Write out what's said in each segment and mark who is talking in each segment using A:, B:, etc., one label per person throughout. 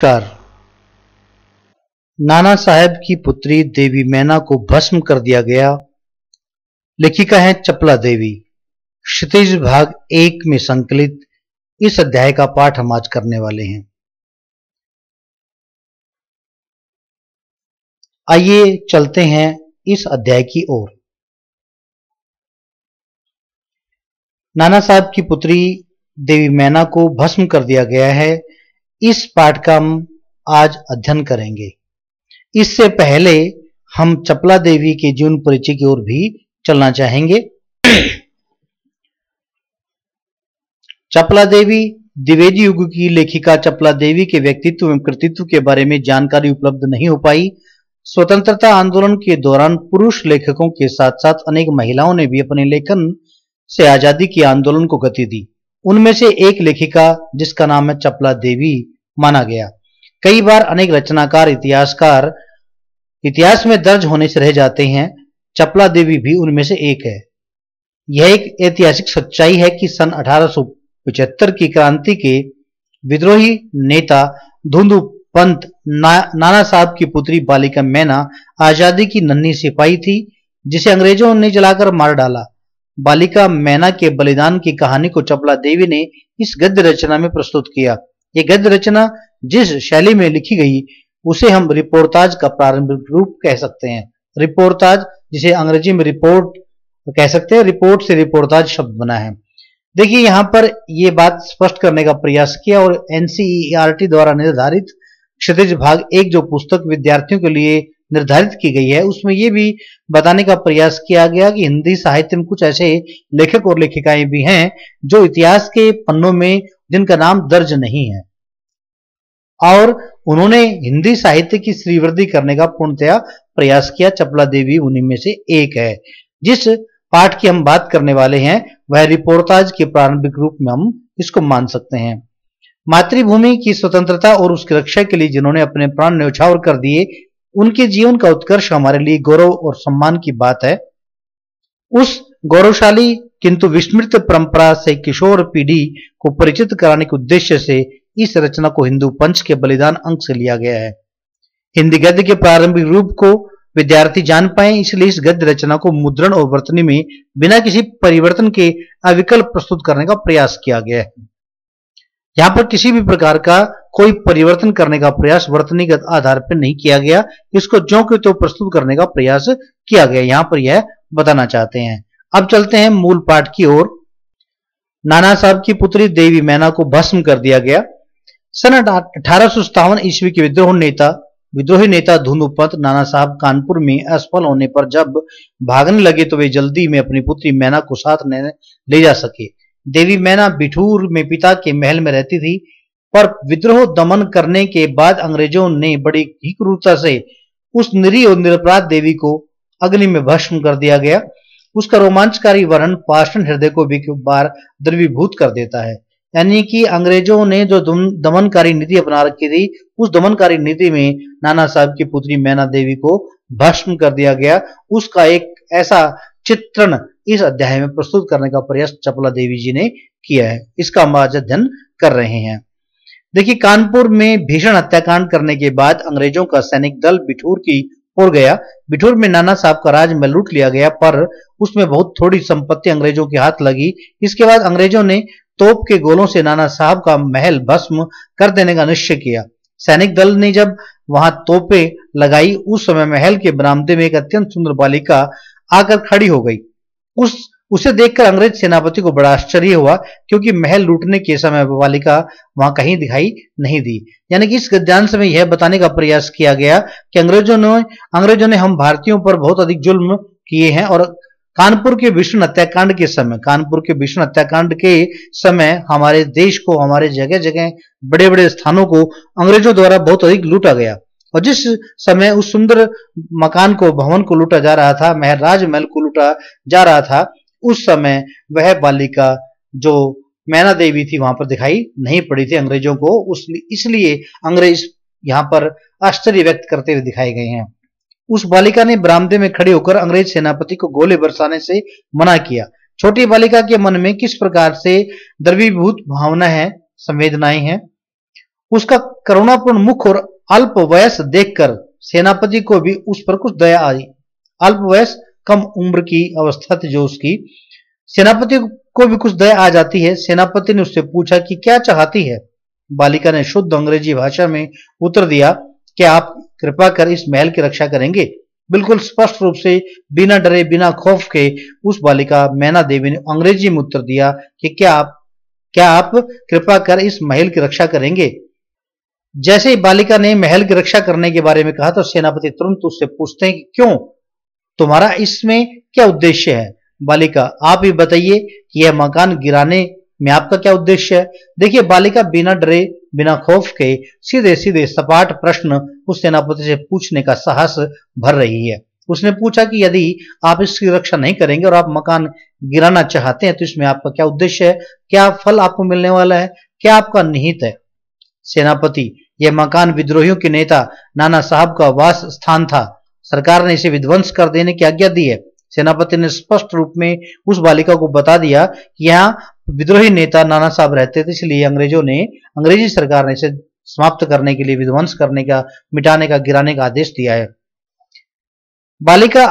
A: Car Nana Saheb की पुत्री देवी मैना को भस्म कर दिया गया। लेखिका है चपला देवी। क्षितिज भाग 1 में संकलित इस अध्याय का पाठ हम आज करने वाले हैं। आइए चलते हैं इस अध्याय की ओर। नाना साहब की पुत्री देवी मैना को भस्म कर दिया गया है। इस पाठ का हम आज अध्ययन करेंगे। इससे पहले हम चपला देवी के जीवन परिचय की ओर भी चलना चाहेंगे। चपला देवी द्विवेदी युग की लेखिका चपला देवी के व्यक्तित्व एवं कृतित्व के बारे में जानकारी उपलब्ध नहीं हो पाई। स्वतंत्रता आंदोलन के दौरान पुरुष लेखकों के साथ साथ अनेक महिलाओं ने भी अपने लेखन से आजादी के आंदोलन को गति दी। उनमें से एक लेखिका जिसका नाम है चपला देवी माना गया। कई बार अनेक रचनाकार इतिहासकार इतिहास में दर्ज होने से रह जाते हैं। चपला देवी भी उनमें से एक है। यह एक ऐतिहासिक सच्चाई है कि सन 1875 की क्रांति के विद्रोही नेता धुंधु पंत नाना साहब की पुत्री बालिका मैना आजादी की नन्ही सिपाही थी जिसे अंग्रेजों ने जलाकर मार डाला। बालिका मैना के बलिदान की कहानी को चपला देवी ने इस गद्य रचना में प्रस्तुत किया। यह गद्य रचना जिस शैली में लिखी गई उसे हम रिपोर्टाज का प्रारंभिक रूप कह सकते हैं। रिपोर्टाज जिसे अंग्रेजी में रिपोर्ट कह सकते हैं, रिपोर्ट से रिपोर्टाज शब्द बना है। देखिए यहां पर यह बात स्पष्ट करने का प्रयास किया और एनसीईआरटी द्वारा निर्धारित क्षितिज भाग 1 जो पुस्तक विद्यार्थियों के लिए निर्धारित की गई है उसमें यह भी बताने का प्रयास किया गया कि हिंदी साहित्य में कुछ ऐसे लेखक और लेखिकाएं भी हैं जो इतिहास के पन्नों में जिनका नाम दर्ज नहीं है और उन्होंने हिंदी साहित्य की श्रीवृद्धि करने का पूर्णतया प्रयास किया। चपला देवी उन्हीं में से एक है। जिस पाठ की हम बात करने वाले हैं वह रिपोर्टाज के प्रारंभिक रूप में हम इसको मान सकते हैं। मातृभूमि की स्वतंत्रता और उसकी रक्षा के लिए जिन्होंने अपने प्राण न्यौछावर कर दिए उनके जीवन का उत्कर्ष हमारे लिए गौरव और सम्मान की बात है। उस गौरवशाली किंतु विस्मृत परंपरा से किशोर पीढ़ी को परिचित कराने के उद्देश्य से इस रचना को हिंदू पंच के बलिदान अंक से लिया गया है। हिंदी गद्य के प्रारंभिक रूप को विद्यार्थी जान पाए इसलिए इस गद्य रचना को मुद्रण और वर्तनी में बिना किसी परिवर्तन के अविकल प्रस्तुत करने का प्रयास किया गया है। यहां पर किसी भी प्रकार का कोई परिवर्तन करने का प्रयास वर्तनीगत आधार पर नहीं किया गया। इसको ज्यों के त्यों प्रस्तुत करने का प्रयास किया गया, यहां पर यह बताना चाहते हैं। अब चलते हैं मूल पाठ की ओर। नाना साहब की पुत्री देवी मैना को भस्म कर दिया गया। सन 1857 ईस्वी के विद्रोही नेता धुंधुपंत नाना साहब कानपुर में असफल होने पर जब भागने लगे तो वे जल्दी में अपनी पुत्री मैना को साथ ले जा सके। देवी मैना बिठूर में पिता के महल में रहती थी पर विद्रोह दमन करने के बाद अंग्रेजों ने बड़ी ही क्रूरता से उस निरीह और निरपराध देवी को अग्नि में भस्म कर दिया गया। उसका रोमांचकारी वर्णन पाषाण हृदय को भी बार द्रवीभूत कर देता है। यानी कि अंग्रेजों ने जो दमनकारी नीति अपना रखी थी उस दमनकारी नीति में नाना साहब की पुत्री मैना देवी को भस्म कर दिया गया। उसका एक ऐसा चित्रण इस अध्याय में प्रस्तुत करने का प्रयास चपला देवी जी ने किया है। इसका हम आज अध्ययन कर रहे हैं। देखिए कानपुर में भीषण हत्याकांड करने के बाद अंग्रेजों का सैनिक दल बिठूर की ओर गया। बिठूर में नाना साहब का राजमहल लूट लिया गया पर उसमें बहुत थोड़ी संपत्ति अंग्रेजों के हाथ लगी। इसके बाद अंग्रेजों ने तोप के गोलों से नाना साहब का महल भस्म कर देने का निश्चय किया। सैनिक दल ने जब वहां तोपें लगाई उस समय महल के बरामदे में एक अत्यंत सुंदर बालिका आकर खड़ी हो गई। उसे देखकर अंग्रेज सेनापति को बड़ा आश्चर्य हुआ क्योंकि महल लूटने के समय बालिका वहां कहीं दिखाई नहीं दी। यानी कि इस गद्यांश में यह बताने का प्रयास किया गया कि अंग्रेजों ने हम भारतीयों पर बहुत अधिक जुल्म किए हैं और कानपुर के भीषण हत्याकांड के समय हमारे देश को, हमारे जगह जगह बड़े बड़े स्थानों को अंग्रेजों द्वारा बहुत अधिक लूटा गया और जिस समय उस सुंदर मकान को, भवन को लूटा जा रहा था, राजमहल को लूटा जा रहा था, उस समय वह बालिका जो मैना देवी थी वहां पर दिखाई नहीं पड़ी थी अंग्रेजों को। इसलिए अंग्रेज यहां पर आश्चर्य व्यक्त करते हुए दिखाए गए हैं। उस बालिका ने बरामदे में खड़े होकर अंग्रेज सेनापति को गोले बरसाने से मना किया। छोटी बालिका के मन में किस प्रकार से द्रवीभूत भावना है, संवेदनाएं हैं उसका करुणापूर्ण मुख और अल्प वयस देखकर सेनापति को भी उस पर कुछ दया आई। अल्प वयस कम उम्र की अवस्था थी जो उसकी, सेनापति को भी कुछ दया आ जाती है। सेनापति ने उससे पूछा कि क्या चाहती है। बालिका ने शुद्ध अंग्रेजी भाषा में उत्तर दिया कि आप कृपा कर इस महल की रक्षा करेंगे। बिल्कुल स्पष्ट रूप से, बिना डरे बिना खौफ के उस बालिका मैना देवी ने अंग्रेजी में उत्तर दिया कि क्या आप कृपा कर इस महल की रक्षा करेंगे। जैसे ही बालिका ने महल की रक्षा करने के बारे में कहा तो सेनापति तुरंत उससे पूछते हैं कि क्यों, तुम्हारा इसमें क्या उद्देश्य है। बालिका, आप ही बताइए कि यह मकान गिराने में आपका क्या उद्देश्य है। देखिए, बालिका बिना डरे बिना खौफ के सीधे सीधे सपाट प्रश्न उस सेनापति से पूछने का साहस भर रही है। उसने पूछा कि यदि आप इसकी रक्षा नहीं करेंगे और आप मकान गिराना चाहते हैं तो इसमें आपका क्या उद्देश्य है, क्या फल आपको मिलने वाला है, क्या आपका निहित है। सेनापति, यह मकान विद्रोहियों के नेता नाना साहब का वास स्थान था। सरकार ने इसे विध्वंस कर देने की आज्ञा दी है। सेनापति ने स्पष्ट रूप में उस बालिका को बता दिया कि यहाँ विद्रोही नेता नाना साहब रहते थे, इसलिए अंग्रेजी सरकार ने इसे समाप्त करने के लिए, विध्वंस करने का, मिटाने का, गिराने का आदेश दिया है। बालिका,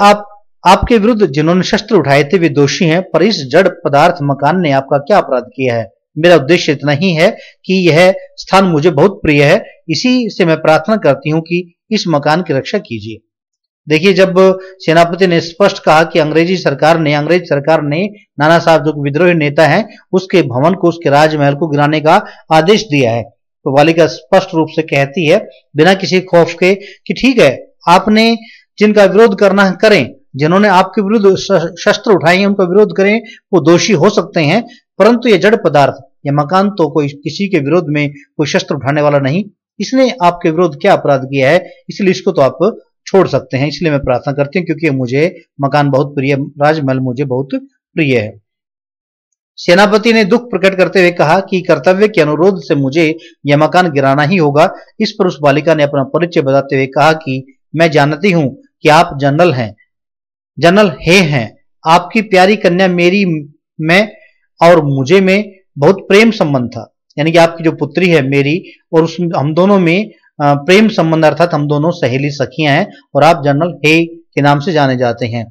A: आपके विरुद्ध जिन्होंने शस्त्र उठाए थे वे दोषी हैं, पर इस जड़ पदार्थ मकान ने आपका क्या अपराध किया है। मेरा उद्देश्य इतना ही है कि यह स्थान मुझे बहुत प्रिय है, इसी से मैं प्रार्थना करती हूं कि इस मकान की रक्षा कीजिए। देखिए, जब सेनापति ने स्पष्ट कहा कि अंग्रेज सरकार ने नाना साहब जो विद्रोही नेता हैं उसके भवन को, उसके राजमहल को गिराने का आदेश दिया है, तो बालिका स्पष्ट रूप से कहती है बिना किसी खौफ के कि ठीक है, आपने जिनका विरोध करना है करें, जिन्होंने आपके विरुद्ध शस्त्र उठाए हैं उनका विरोध करें, वो दोषी हो सकते हैं, परंतु ये जड़ पदार्थ, यह मकान तो कोई किसी के विरोध में कोई शस्त्र उठाने वाला नहीं, इसने आपके विरोध क्या अपराध किया है, इसलिए इसको तो आप छोड़ सकते हैं। इसलिए मैं प्रार्थना करती हूँ क्योंकि मुझे मकान बहुत प्रिय, राजमहल मुझे बहुत प्रिय है। सेनापति ने दुख प्रकट करते हुए कहा कि कर्तव्य के अनुरोध से मुझे यह मकान गिराना ही होगा। इस पर उस बालिका ने अपना परिचय बताते हुए कहा कि मैं जानती हूं कि आप जनरल हैं। आपकी प्यारी कन्या मेरी में और मुझे में बहुत प्रेम संबंध था, यानी कि आपकी जो पुत्री है मेरी और हम दोनों में प्रेम संबंध, अर्थात हम दोनों सहेली सखियां हैं और आप जनरल हे के नाम से जाने जाते हैं।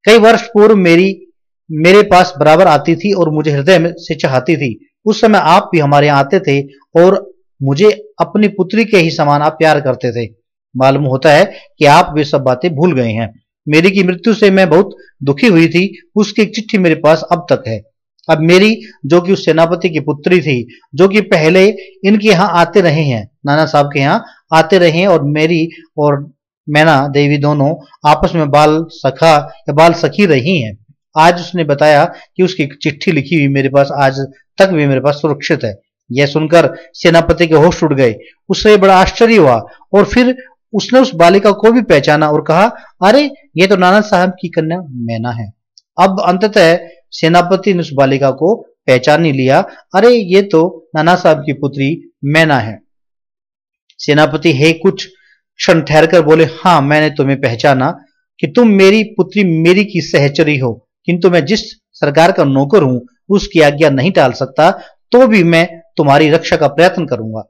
A: कई वर्ष पूर्व मेरे पास बराबर आती थी और मुझे हृदय से चाहती थी। उस समय आप भी हमारे यहाँ आते थे और मुझे अपनी पुत्री के ही समान आप प्यार करते थे। मालूम होता है कि आप वे सब बातें भूल गए हैं। मेरी की मृत्यु से मैं बहुत दुखी हुई थी, उसकी एक चिट्ठी मेरे पास अब तक है। अब मेरी, जो कि उस सेनापति की पुत्री थी, जो कि पहले इनके यहाँ आते रहे हैं, नाना साहब के यहाँ आते रहे हैं, और मेरी और मैना देवी दोनों आपस में बाल सखा या बाल सखी रही हैं। आज उसने बताया कि उसकी चिट्ठी लिखी हुई मेरे पास आज तक भी मेरे पास सुरक्षित है। यह सुनकर सेनापति के होश उड़ गए। उससे बड़ा आश्चर्य हुआ और फिर उसने उस बालिका को भी पहचाना और कहा, अरे ये तो नाना साहब की कन्या मैना है। अब अंततः सेनापति ने उस बालिका को पहचान ही लिया, अरे ये तो नाना साहब की पुत्री मैना है। सेनापति हे कुछ क्षण ठहरकर बोले, हाँ मैंने तुम्हें पहचाना कि तुम मेरी पुत्री मेरी की सहचरी हो, किंतु मैं जिस सरकार का नौकर हूं उसकी आज्ञा नहीं टाल सकता, तो भी मैं तुम्हारी रक्षा का प्रयत्न करूंगा।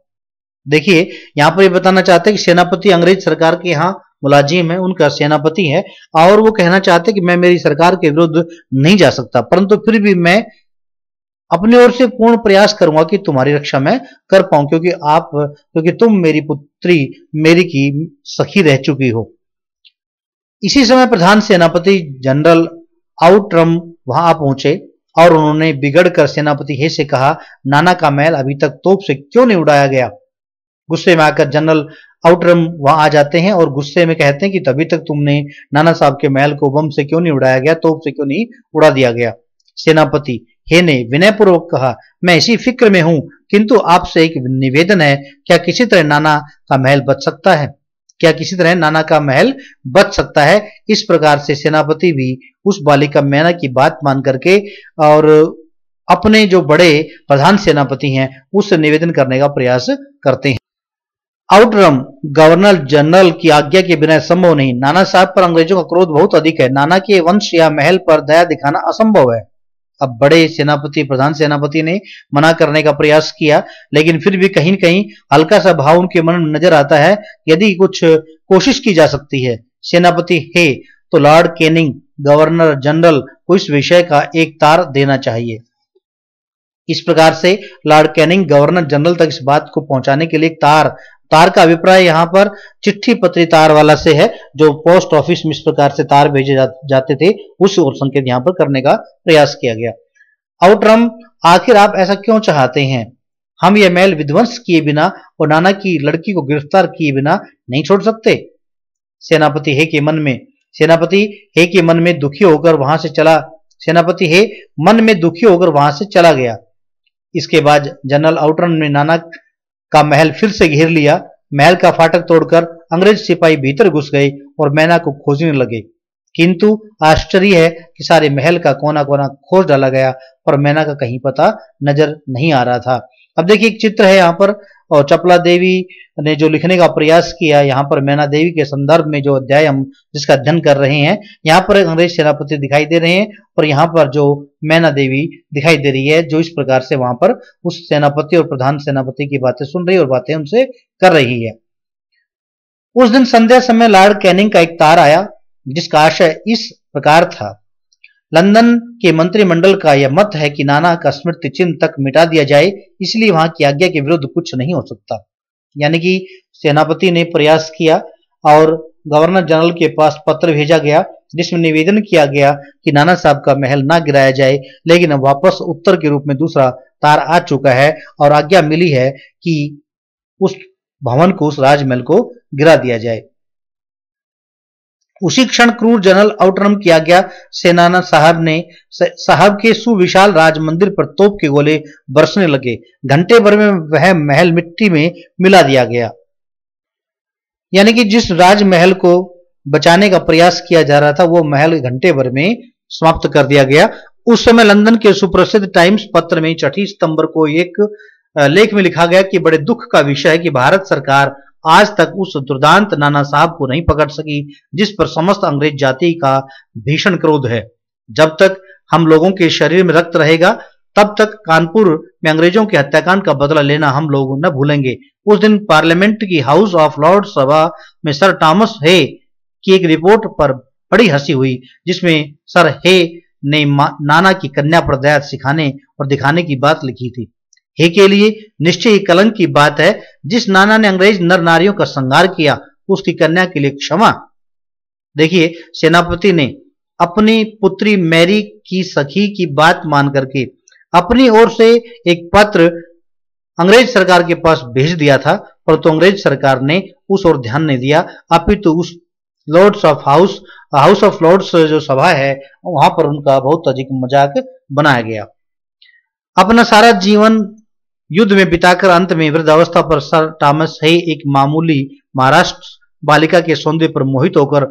A: देखिए, यहां पर ये बताना चाहते हैं कि सेनापति अंग्रेज सरकार के यहाँ मुलाजिम है, उनका सेनापति है, और वो कहना चाहते कि मैं मेरी सरकार के विरुद्ध नहीं जा सकता, परंतु फिर भी मैं अपनी ओर से पूर्ण प्रयास करूंगा कि तुम्हारी रक्षा मैं कर पाऊं, क्योंकि तुम मेरी पुत्री मेरी की सखी रह चुकी हो। इसी समय प्रधान सेनापति जनरल आउटरम वहां आ पहुंचे और उन्होंने बिगड़कर सेनापति हे से कहा, नाना का महल अभी तक तोप से क्यों नहीं उड़ाया गया। गुस्से में आकर जनरल आउटरम वहां आ जाते हैं और गुस्से में कहते हैं कि तभी तक तुमने नाना साहब के महल को बम से क्यों नहीं उड़ाया गया, तोप से क्यों नहीं उड़ा दिया गया। सेनापति हे ने विनयपूर्वक कहा, मैं इसी फिक्र में हूं, किंतु आपसे एक निवेदन है, क्या किसी तरह नाना का महल बच सकता है? क्या किसी तरह नाना का महल बच सकता है? इस प्रकार से सेनापति भी उस बालिका मैना की बात मान करके और अपने जो बड़े प्रधान सेनापति हैं उससे निवेदन करने का प्रयास करते हैं। आउटरम, गवर्नर जनरल की आज्ञा के बिना संभव नहीं। नाना साहब पर अंग्रेजों का क्रोध बहुत अधिक है। नाना के वंश या महल पर दया दिखाना असंभव है। अब बड़े सेनापति, प्रधान सेनापति ने मना करने का प्रयास किया, लेकिन फिर भी कहीं न कहीं हल्का सा भाव उनके मन में नजर आता है। यदि कुछ कोशिश की जा सकती है सेनापति हे, तो लॉर्ड कैनिंग गवर्नर जनरल को इस विषय का एक तार देना चाहिए। इस प्रकार से लॉर्ड कैनिंग गवर्नर जनरल तक इस बात को पहुंचाने के लिए एक तार का अभिप्राय यहाँ पर चिट्ठी पत्री तार वाला से है, जो पोस्ट ऑफिस में इस प्रकार से तार भेजे जाते थे, उस ओर संकेत यहाँ पर करने का प्रयास किया गया। आउटरम, आखिर आप ऐसा क्यों चाहते हैं? हम यह महल विध्वंस किए बिना और नाना की लड़की को गिरफ्तार किए बिना नहीं छोड़ सकते। सेनापति हे के मन में दुखी होकर वहां से चला गया। इसके बाद जनरल आउटरम ने नाना का महल फिर से घेर लिया। महल का फाटक तोड़कर अंग्रेज सिपाही भीतर घुस गए और मैना को खोजने लगे, किंतु आश्चर्य है कि सारे महल का कोना कोना खोज डाला गया, पर मैना का कहीं पता नजर नहीं आ रहा था। अब देखिए एक चित्र है यहाँ पर, और चपला देवी ने जो लिखने का प्रयास किया, यहाँ पर मैना देवी के संदर्भ में जो अध्याय हम जिसका अध्ययन कर रहे हैं, यहाँ पर एक अंग्रेज सेनापति दिखाई दे रहे हैं और यहाँ पर जो मैना देवी दिखाई दे रही है, जो इस प्रकार से वहां पर उस सेनापति और प्रधान सेनापति की बातें सुन रही है और बातें उनसे कर रही है। उस दिन संध्या समय लॉर्ड कैनिंग का एक तार आया, जिसका आशय इस प्रकार था। लंदन के मंत्रिमंडल का यह मत है कि नाना का स्मृति चिन्ह तक मिटा दिया जाए, इसलिए वहां की आज्ञा के विरुद्ध कुछ नहीं हो सकता। यानी कि सेनापति ने प्रयास किया और गवर्नर जनरल के पास पत्र भेजा गया, जिसमें निवेदन किया गया कि नाना साहब का महल ना गिराया जाए, लेकिन अब वापस उत्तर के रूप में दूसरा तार आ चुका है और आज्ञा मिली है कि उस भवन को, उस राजमहल को गिरा दिया जाए। उसी क्षण क्रूर जनरल आउटरम की आज्ञा से नाना साहब के सुविशाल राज मंदिर पर तोप के गोले बरसने लगे। घंटे भर में वह महल मिट्टी में मिला दिया गया। यानी कि जिस राजमहल को बचाने का प्रयास किया जा रहा था, वो महल घंटे भर में समाप्त कर दिया गया। उस समय लंदन के सुप्रसिद्ध टाइम्स पत्र में 6 सितंबर को एक लेख में लिखा गया कि बड़े दुख का विषय है कि भारत सरकार आज तक उस दुर्दांत नाना साहब को नहीं पकड़ सकी, जिस पर समस्त अंग्रेज जाति का भीषण क्रोध है। जब तक हम लोगों के शरीर में रक्त रहेगा, तब तक कानपुर में अंग्रेजों के हत्याकांड का बदला लेना हम लोग न भूलेंगे। उस दिन पार्लियामेंट की हाउस ऑफ लॉर्ड्स सभा में सर थॉमस हे की एक रिपोर्ट पर बड़ी हंसी हुई, जिसमें सर हे ने नाना की कन्या पर दया सिखाने और दिखाने की बात लिखी थी। हे के लिए निश्चय ही कलंक की बात है, जिस नाना ने अंग्रेज नर नारियों का संहार किया, उसकी कन्या के लिए क्षमा। देखिए, सेनापति ने अपनी पुत्री मैरी की सखी की बात मान करके अपनी ओर से एक पत्र अंग्रेज सरकार के पास भेज दिया था, परंतु अंग्रेज सरकार ने उस ओर ध्यान नहीं दिया, अपितु उस हाउस ऑफ लॉर्ड्स जो सभा है, वहां पर उनका बहुत अधिक मजाक बनाया गया। अपना सारा जीवन युद्ध में बिताकर अंत में वृद्धावस्था पर सर थॉमस हे एक मामूली महाराष्ट्र बालिका के सौंदर्य पर मोहित होकर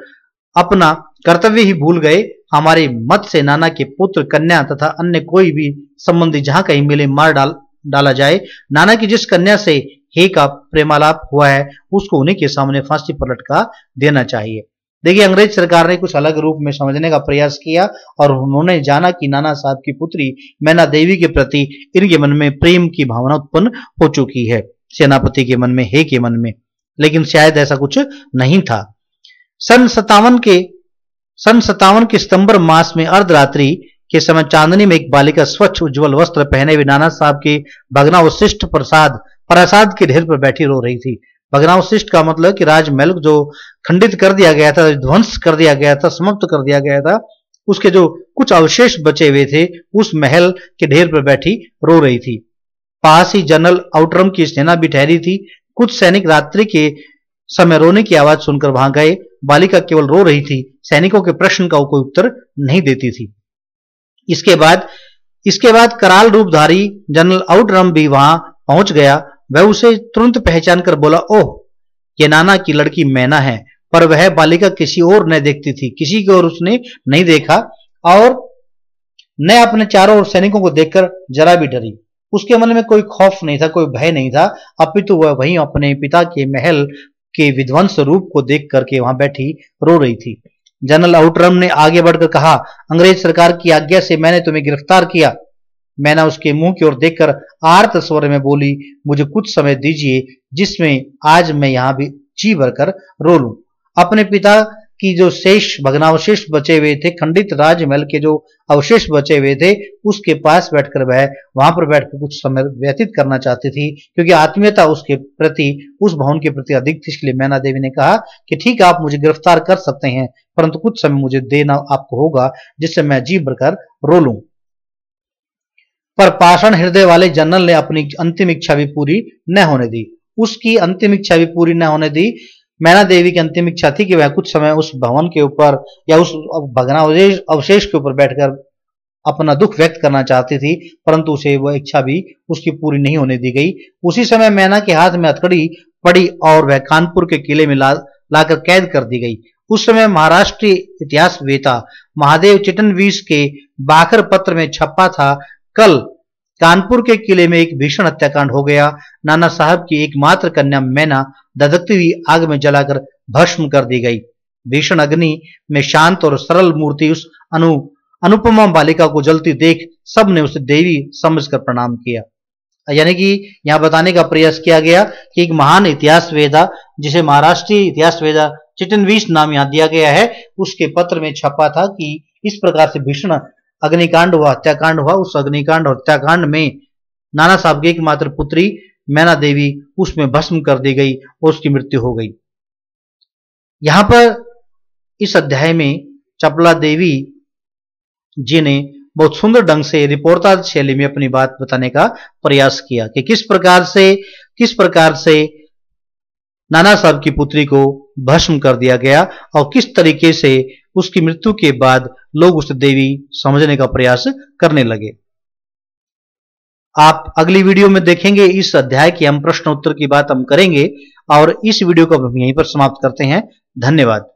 A: अपना कर्तव्य ही भूल गए। हमारे मत से नाना के पुत्र, कन्या तथा अन्य कोई भी संबंधी जहां कहीं मिले मार डाला जाए। नाना की जिस कन्या से हे का प्रेमालाप हुआ है, उसको उन्हीं के सामने फांसी पर लटका देना चाहिए। देखिए, अंग्रेज सरकार ने कुछ अलग रूप में समझने का प्रयास किया और उन्होंने जाना कि नाना साहब की पुत्री मैना देवी के प्रति इनके मन में प्रेम की भावना उत्पन्न हो चुकी है, सेनापति के मन में, हे के मन में, लेकिन शायद ऐसा कुछ नहीं था। सन 57 के सितंबर मास में अर्धरात्रि के समय चांदनी में एक बालिका स्वच्छ उज्जवल वस्त्र पहने हुए नाना साहब के भग्नावशिष्ट प्रसाद के ढेर पर बैठी रो रही थी। भग्नावशिष्ट का मतलब कि राजमहल जो खंडित कर दिया गया था, ध्वंस कर दिया गया था, समाप्त कर दिया गया था, उसके जो कुछ अवशेष बचे हुए थे, उस महल के ढेर पर बैठी रो रही थी। पास ही जनरल आउटरम की सेना भी ठहरी थी। कुछ सैनिक रात्रि के समय रोने की आवाज सुनकर वहां गए। बालिका केवल रो रही थी, सैनिकों के प्रश्न का कोई उत्तर नहीं देती थी। इसके बाद कराल रूपधारी जनरल आउटरम भी वहां पहुंच गया। वह उसे तुरंत पहचान कर बोला, ओह, ये नाना की लड़की मैना है। पर वह बालिका किसी और न देखती थी, किसी की ओर उसने नहीं देखा और न अपने चारों ओर सैनिकों को देखकर जरा भी डरी। उसके मन में कोई खौफ नहीं था, कोई भय नहीं था, अपितु वह वहीं अपने पिता के महल के विध्वंस रूप को देख करके वहां बैठी रो रही थी। जनरल आउटरम ने आगे बढ़कर कहा, अंग्रेज सरकार की आज्ञा से मैंने तुम्हें गिरफ्तार किया। मैना उसके मुंह की ओर देखकर आर्त स्वर में बोली, मुझे कुछ समय दीजिए जिसमें आज मैं यहां भी जी भरकर रो लूं। अपने पिता की जो शेष भग्नावशेष बचे हुए थे, खंडित राजमहल के जो अवशेष बचे हुए थे, उसके पास बैठकर वह वहां पर बैठकर कुछ समय व्यतीत करना चाहती थी, क्योंकि आत्मीयता उसके प्रति, उस भवन के प्रति अधिक थी। इसलिए मैना देवी ने कहा कि ठीक है, आप मुझे गिरफ्तार कर सकते हैं, परंतु कुछ समय मुझे देना आपको होगा जिससे मैं जी भरकर रो लूं। पर पाषाण हृदय वाले जनरल ने अपनी अंतिम इच्छा भी पूरी न होने दी। उसकी अंतिम इच्छा भी पूरी न होने दी। मैना देवी की अंतिम इच्छा थी कि वह कुछ समय उस भवन के ऊपर या उस भग्नावशेष अवशेष के ऊपर बैठकर अपना दुख व्यक्त करना चाहती थी, परंतु उसे वह इच्छा भी उसकी पूरी नहीं होने दी गई। उसी समय मैना के हाथ में हथकड़ी पड़ी और वह कानपुर के किले में लाकर कैद कर दी गई। उस समय महाराष्ट्रीय इतिहास वेता महादेव चिटनवीस के बाखर पत्र में छपा था, कल कानपुर के किले में एक भीषण हत्याकांड हो गया। नाना साहब की एकमात्र कन्या मैना धधकती हुई आग में जलाकर भस्म कर दी गई। भीषण अग्नि में शांत और सरल मूर्ति उस अनुपमा बालिका को जलती देख सबने उसे देवी समझकर प्रणाम किया। यानी कि यहां बताने का प्रयास किया गया कि एक महान इतिहास वेदा, जिसे महाराष्ट्रीय इतिहास वेदा चिटनवीस नाम यहां दिया गया है, उसके पत्र में छपा था कि इस प्रकार से भीषण अग्निकांड हुआ, हत्याकांड हुआ। उस अग्निकांड और हत्याकांड में नाना साहब की एकमात्र पुत्री मैना देवी उसमें भस्म कर दी गई और उसकी मृत्यु हो गई। यहां पर इस अध्याय में चपला देवी जी ने बहुत सुंदर ढंग से रिपोर्टाज शैली में अपनी बात बताने का प्रयास किया कि किस प्रकार से नाना साहब की पुत्री को भस्म कर दिया गया और किस तरीके से उसकी मृत्यु के बाद लोग उसे देवी समझने का प्रयास करने लगे। आप अगली वीडियो में देखेंगे इस अध्याय की हम प्रश्न उत्तर की बात हम करेंगे और इस वीडियो को हम यहीं पर समाप्त करते हैं। धन्यवाद।